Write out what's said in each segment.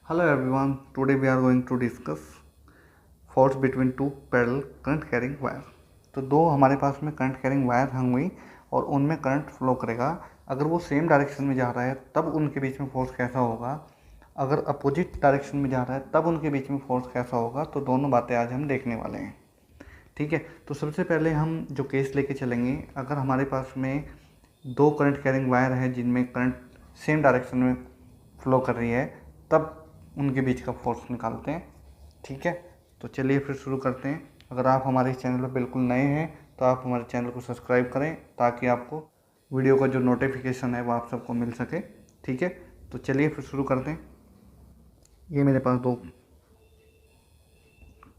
Hello everyone, today we are going to discuss force between two parallel current carrying wire। तो दो हमारे पास में current carrying wire होंगी और उनमें करंट फ्लो करेगा। अगर वो सेम डायरेक्शन में जा रहा है तब उनके बीच में फोर्स कैसा होगा, अगर अपोजिट डायरेक्शन में जा रहा है तब उनके बीच में फोर्स कैसा होगा। तो दोनों बातें आज हम देखने वाले हैं। ठीक है, तो सबसे पहले हम जो केस लेके चलेंगे, अगर हमारे पास में दो करंट कैरिंग वायर है जिनमें करंट सेम डायरेक्शन में फ्लो कर रही है, तब उनके बीच का फोर्स निकालते हैं। ठीक है, तो चलिए फिर शुरू करते हैं। अगर आप हमारे चैनल पर बिल्कुल नए हैं तो आप हमारे चैनल को सब्सक्राइब करें ताकि आपको वीडियो का जो नोटिफिकेशन है वो आप सबको मिल सके। ठीक है, तो चलिए फिर शुरू करते हैं। ये मेरे पास दो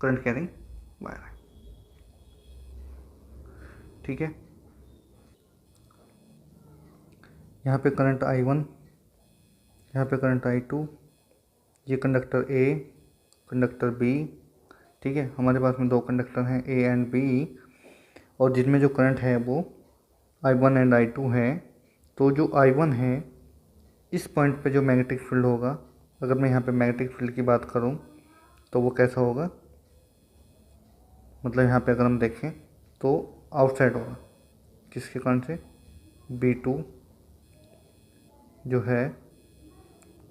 करंट कैरिंग वायर है। ठीक है, यहाँ पे करंट I1, यहाँ पे करंट I2, ये कंडक्टर A, कंडक्टर B। ठीक है, हमारे पास में दो कंडक्टर हैं A एंड B और जिनमें जो करंट है वो I1 एंड I2 है। तो जो I1 है, इस पॉइंट पे जो मैग्नेटिक फील्ड होगा, अगर मैं यहाँ पे मैग्नेटिक फील्ड की बात करूँ तो वो कैसा होगा, मतलब यहाँ पे अगर हम देखें तो आउटसाइड होगा। किसके कारण से? B2 जो है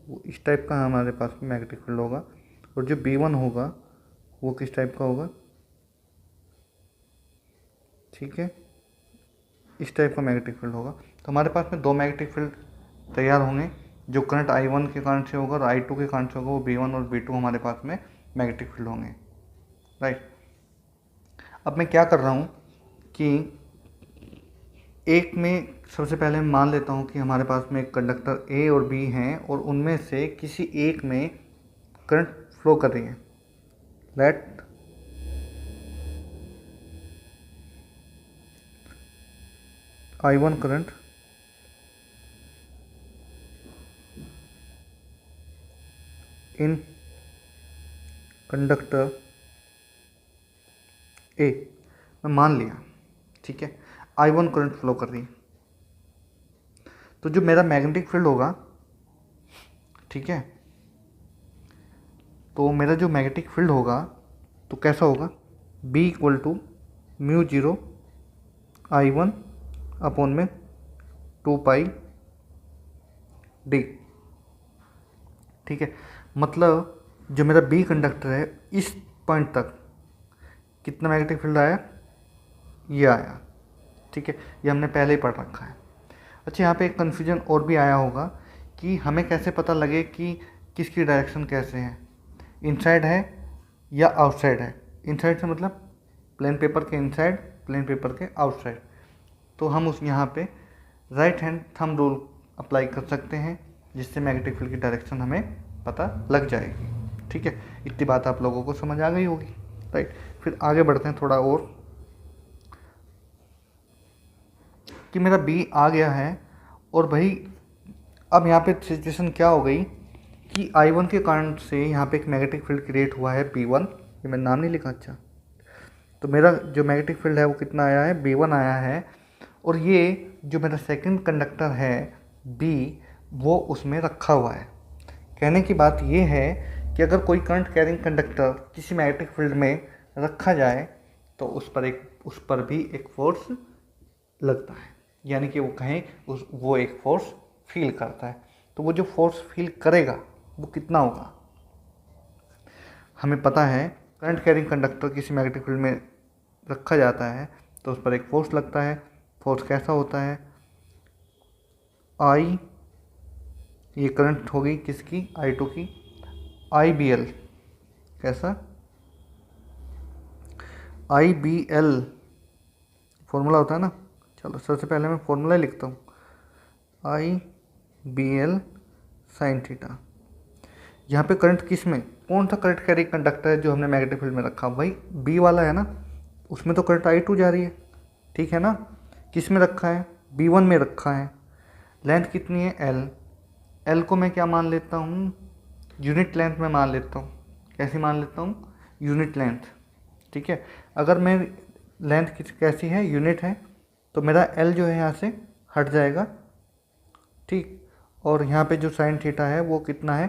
वो इस टाइप का हमारे पास में मैग्नेटिक फील्ड होगा और जो B1 होगा वो किस टाइप का होगा? ठीक है, इस टाइप का मैग्नेटिक फील्ड होगा। तो हमारे पास में दो मैग्नेटिक फील्ड तैयार होंगे, जो करंट I1 के कारण से होगा और I2 के कारण से होगा। वो B1 और B2 हमारे पास में मैग्नेटिक फील्ड होंगे। राइट, अब मैं क्या कर रहा हूँ कि एक में सबसे पहले मैं मान लेता हूँ कि हमारे पास में एक कंडक्टर A और B हैं और उनमें से किसी एक में करंट फ्लो कर रही है। Let I1 current in conductor A मैं मान लिया। ठीक है, I1 करंट फ्लो कर रही है। तो जो मेरा मैग्नेटिक फील्ड होगा, ठीक है, तो मेरा जो मैग्नेटिक फील्ड होगा तो कैसा होगा? B equal to mu 0 I1 upon में 2 पाई D। ठीक है, मतलब जो मेरा B कंडक्टर है, इस पॉइंट तक कितना मैग्नेटिक फील्ड आया? ये आया। ठीक है, ये हमने पहले ही पढ़ रखा है। अच्छा, यहाँ पे एक कन्फ्यूजन और भी आया होगा कि हमें कैसे पता लगे कि किसकी डायरेक्शन कैसे है, इनसाइड है या आउटसाइड है। इनसाइड से मतलब प्लेन पेपर के इनसाइड, प्लेन पेपर के आउटसाइड। तो हम उस यहाँ पे right hand thumb rule apply कर सकते हैं, जिससे मैग्नेटिक फील्ड की डायरेक्शन हमें पता लग जाएगी। ठीक है, इतनी बात आप लोगों को समझ आ गई होगी। राइट, फिर आगे बढ़ते हैं थोड़ा और कि मेरा B आ गया है और भाई अब यहाँ पे सिचुएशन क्या हो गई कि I1 के कारण से यहाँ पे एक मैग्नेटिक फील्ड क्रिएट हुआ है B1। ये मैं नाम नहीं लिखा। अच्छा, तो मेरा जो मैग्नेटिक फील्ड है वो कितना आया है? B1 आया है। और ये जो मेरा सेकंड कंडक्टर है B, वो उसमें रखा हुआ है। कहने की बात ये है कि अगर कोई करंट कैरिंग कंडक्टर किसी मैग्नेटिक फील्ड में रखा जाए तो उस पर भी एक फोर्स लगता है, यानी कि वो कहें वो एक फोर्स फील करता है। तो वो जो फोर्स फील करेगा वो कितना होगा? हमें पता है करंट कैरिंग कंडक्टर किसी मैग्नेटिक फील्ड में रखा जाता है तो उस पर एक फोर्स लगता है। फोर्स कैसा होता है? I, ये करंट होगी किसकी? I2 की। IBL कैसा? IBL फॉर्मूला होता है ना। चलो सबसे पहले मैं फॉर्मूला लिखता हूँ, IBL साइन थीटा। यहाँ पे करंट किस में, कौन सा करंट कैरिंग कंडक्टर है जो हमने मैग्नेटिक फील्ड में रखा? भाई B वाला है ना, उसमें तो करंट I2 जा रही है। ठीक है ना, किस में रखा है? B1 में रखा है। लेंथ कितनी है? L को मैं क्या मान लेता हूँ? यूनिट लेंथ में मान लेता हूँ। कैसी मान लेता हूँ? Unit length. ठीक है, अगर मैं लेंथ कैसी है? यूनिट है, तो मेरा L जो है यहाँ से हट जाएगा। ठीक, और यहाँ पे जो साइन थीटा है वो कितना है?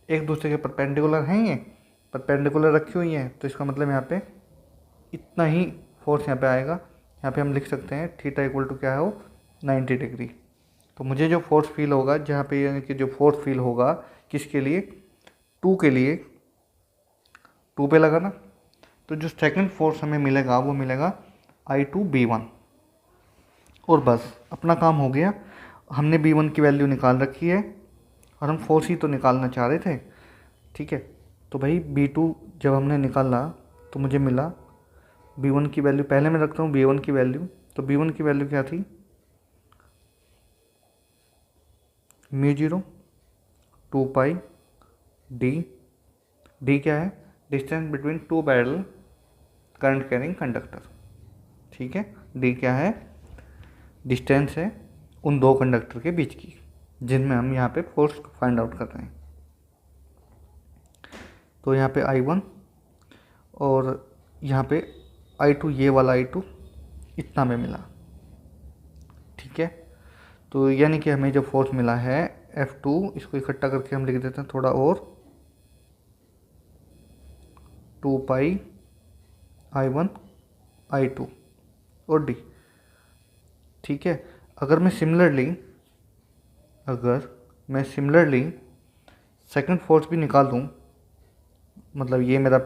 एक दूसरे के परपेंडिकुलर हैं, ये परपेंडिकुलर रखी हुई हैं, तो इसका मतलब यहाँ पे इतना ही फोर्स यहाँ पे आएगा। यहाँ पे हम लिख सकते हैं थीटा इक्वल टू क्या है वो 90 डिग्री। तो मुझे जो फोर्स फील होगा जहाँ पे, यानी कि जो फोर्स फील होगा किसके लिए, 2 के लिए, 2 पे लगा ना, तो जो सेकंड फोर्स हमें मिलेगा वो मिलेगा I2B1। और बस अपना काम हो गया। हमने B1 की वैल्यू निकाल रखी है और हम फोर्स ही तो निकालना चाह रहे थे, ठीक है। तो भाई B2 जब हमने निकाला तो मुझे मिला B1 की वैल्यू, पहले मैं रखता हूँ B1 की वैल्यू। तो B1 की वैल्यू क्या थी, μ0 2 पाई डी, डी क्या है, distance between two parallel current carrying conductor, ठीक है। डी क्या है, डिस्टेंस है उन दो कंडक्टर के बीच की जिनमें हम यहाँ पे फोर्स फाइंड आउट कर रहे हैं। तो यहाँ पे I1 और यहाँ पे I2, ये वाला I2 इतना में मिला, ठीक है। तो यानी कि हमें जो फोर्स मिला है F2, इसको इकट्ठा करके हम लिख देते हैं थोड़ा और, 2 पाई I1 I2 और D, ठीक है। अगर मैं सिमिलरली सेकंड फोर्स भी निकाल दूँ, मतलब ये मेरा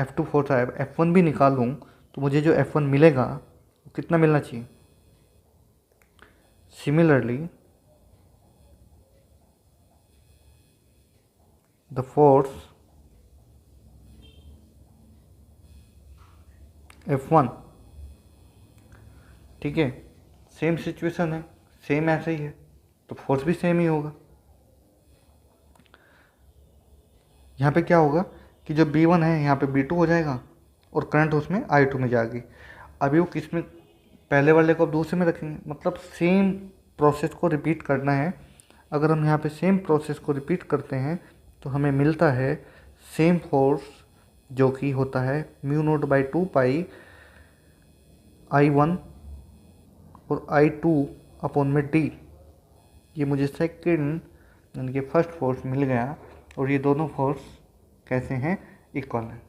F2 फोर्स है, F1 भी निकाल दूँ, तो मुझे जो F1 मिलेगा वो कितना मिलना चाहिए। सिमिलरली द फोर्स F1, ठीक है, सेम सिचुएशन है, सेम ऐसे ही है, तो फोर्स भी सेम ही होगा। यहाँ पे क्या होगा कि जो B1 है यहाँ पे B2 हो जाएगा और करंट उसमें I2 में जाएगी। अभी वो किस में, पहले वाले को अब दूसरे में रखेंगे, मतलब सेम प्रोसेस को रिपीट करना है। अगर हम यहाँ पे सेम प्रोसेस को रिपीट करते हैं तो हमें मिलता है सेम फोर्स, जो कि होता है μ0/2 पाई I1 और I2 अपॉन में D। ये मुझे सेकंड यानी कि फर्स्ट फोर्स मिल गया और ये दोनों फोर्स कैसे हैं, इक्वल हैं।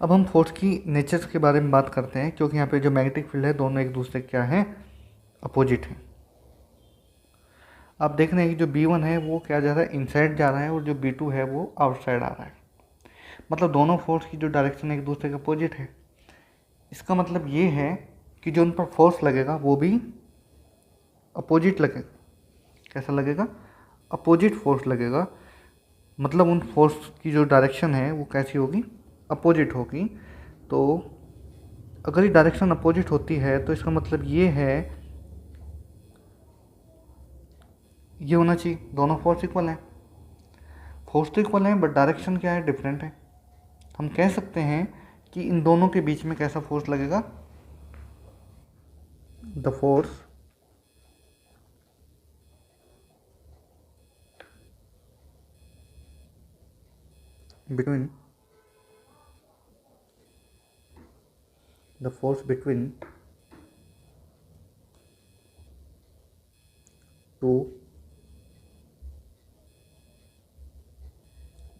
अब हम फोर्स की नेचर के बारे में बात करते हैं, क्योंकि यहाँ पे जो मैग्नेटिक फील्ड है दोनों एक दूसरे क्या हैं, अपोजिट हैं। आप देख रहे हैं कि जो B1 है वो क्या जा रहा है, इनसाइड जा रहा है, और जो B2 है वो आउटसाइड आ रहा है। मतलब दोनों फोर्स की जो डायरेक्शन एक दूसरे के अपोजिट है। इसका मतलब ये है कि जो उन पर फोर्स लगेगा वो भी अपोजिट लगेगा। कैसा लगेगा, अपोजिट फोर्स लगेगा। मतलब उन फोर्स की जो डायरेक्शन है वो कैसी होगी, अपोजिट होगी। तो अगर ये डायरेक्शन अपोजिट होती है तो इसका मतलब ये है, ये होना चाहिए दोनों फोर्स इक्वल हैं। फोर्स तो इक्वल हैं बट डायरेक्शन क्या है, डिफरेंट है। हम कह सकते हैं कि इन दोनों के बीच में कैसा फोर्स लगेगा, the force between two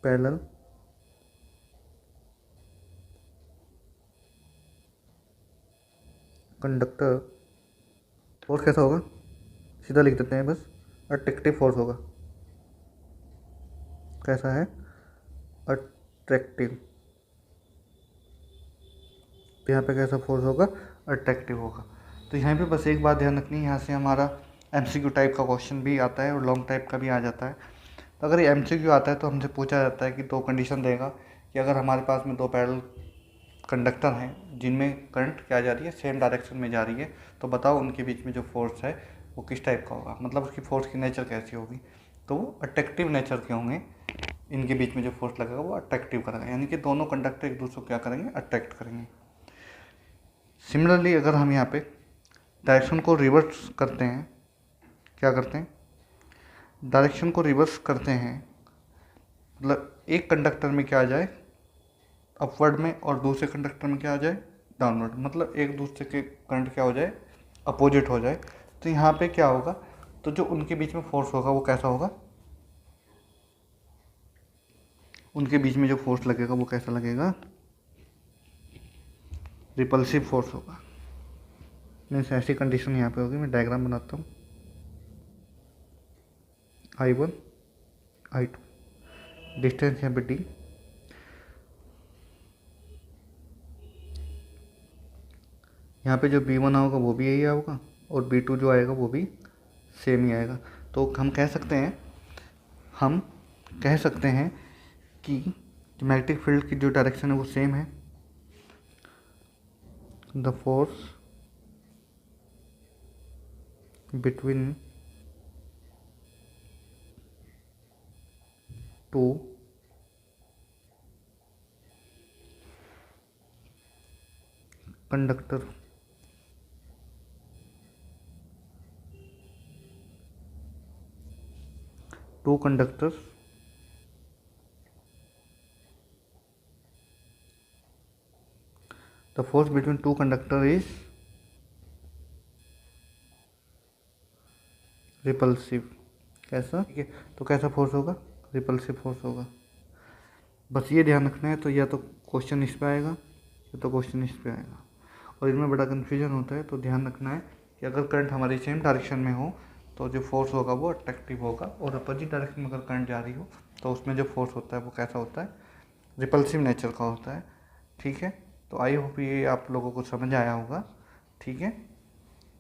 parallel conductor. Force कैसा होगा, सीधा लिख देते हैं बस, अट्रैक्टिव फोर्स होगा। कैसा है, अट्रैक्टिव। तो यहाँ पे कैसा फोर्स होगा, अट्रैक्टिव होगा। तो यहाँ पे बस एक बात ध्यान रखनी है, यहाँ से हमारा MCQ टाइप का क्वेश्चन भी आता है और लॉन्ग टाइप का भी आ जाता है। तो अगर ये MCQ आता है तो हमसे पूछा जाता है कि दो कंडीशन देगा कि अगर हमारे पास में दो पैरेलल कंडक्टर हैं जिनमें करंट क्या जा रही है, सेम डायरेक्शन में जा रही है, तो बताओ उनके बीच में जो फोर्स है वो किस टाइप का होगा, मतलब उसकी फोर्स की नेचर कैसी होगी। तो वो अट्रैक्टिव नेचर के होंगे, इनके बीच में जो फोर्स लगेगा वो अट्रैक्टिव करेगा, यानी कि दोनों कंडक्टर एक दूसरे को क्या करेंगे, अट्रैक्ट करेंगे। सिमिलरली अगर हम यहाँ पे डायरेक्शन को रिवर्स करते हैं, क्या करते हैं, डायरेक्शन को रिवर्स करते हैं, मतलब एक कंडक्टर में क्या आ जाए, अपवर्ड में, और दूसरे कंडक्टर में क्या आ जाए, डाउनवर्ड, मतलब एक दूसरे के करंट क्या हो जाए, अपोजिट हो जाए। तो यहाँ पे क्या होगा, तो जो उनके बीच में फोर्स होगा वो कैसा होगा, उनके बीच में जो फोर्स लगेगा वो कैसा लगेगा, रिपल्सिव फोर्स होगा। मीन्स ऐसी कंडीशन यहाँ पे होगी, मैं डायग्राम बनाता हूँ। I1 I2 डिस्टेंस यहाँ पे D, यहाँ पे जो B1 होगा वो भी यही होगा और B2 जो आएगा वो भी सेम ही आएगा। तो हम कह सकते हैं कि मैग्नेटिक फील्ड की जो डायरेक्शन है वो सेम है। The force between two conductor the force between two conductor is repulsive. कैसा, ठीक है, तो कैसा फोर्स होगा, रिपल्सिव फोर्स होगा। बस ये ध्यान रखना है। तो या तो क्वेश्चन इस पे आएगा या तो क्वेश्चन इस पे आएगा, और इनमें बड़ा कन्फ्यूजन होता है। तो ध्यान रखना है कि अगर करंट हमारी सेम डायरेक्शन में हो तो जो फोर्स होगा वो अट्रैक्टिव होगा, और अपोजिट डायरेक्शन में अगर करंट जा रही हो तो उसमें जो फोर्स होता है वो कैसा होता है, रिपल्सिव नेचर का होता है। ठीक है, तो आई होप ये आप लोगों को समझ आया होगा। ठीक है,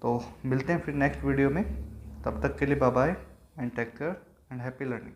तो मिलते हैं फिर नेक्स्ट वीडियो में। तब तक के लिए bye bye and take care and happy learning.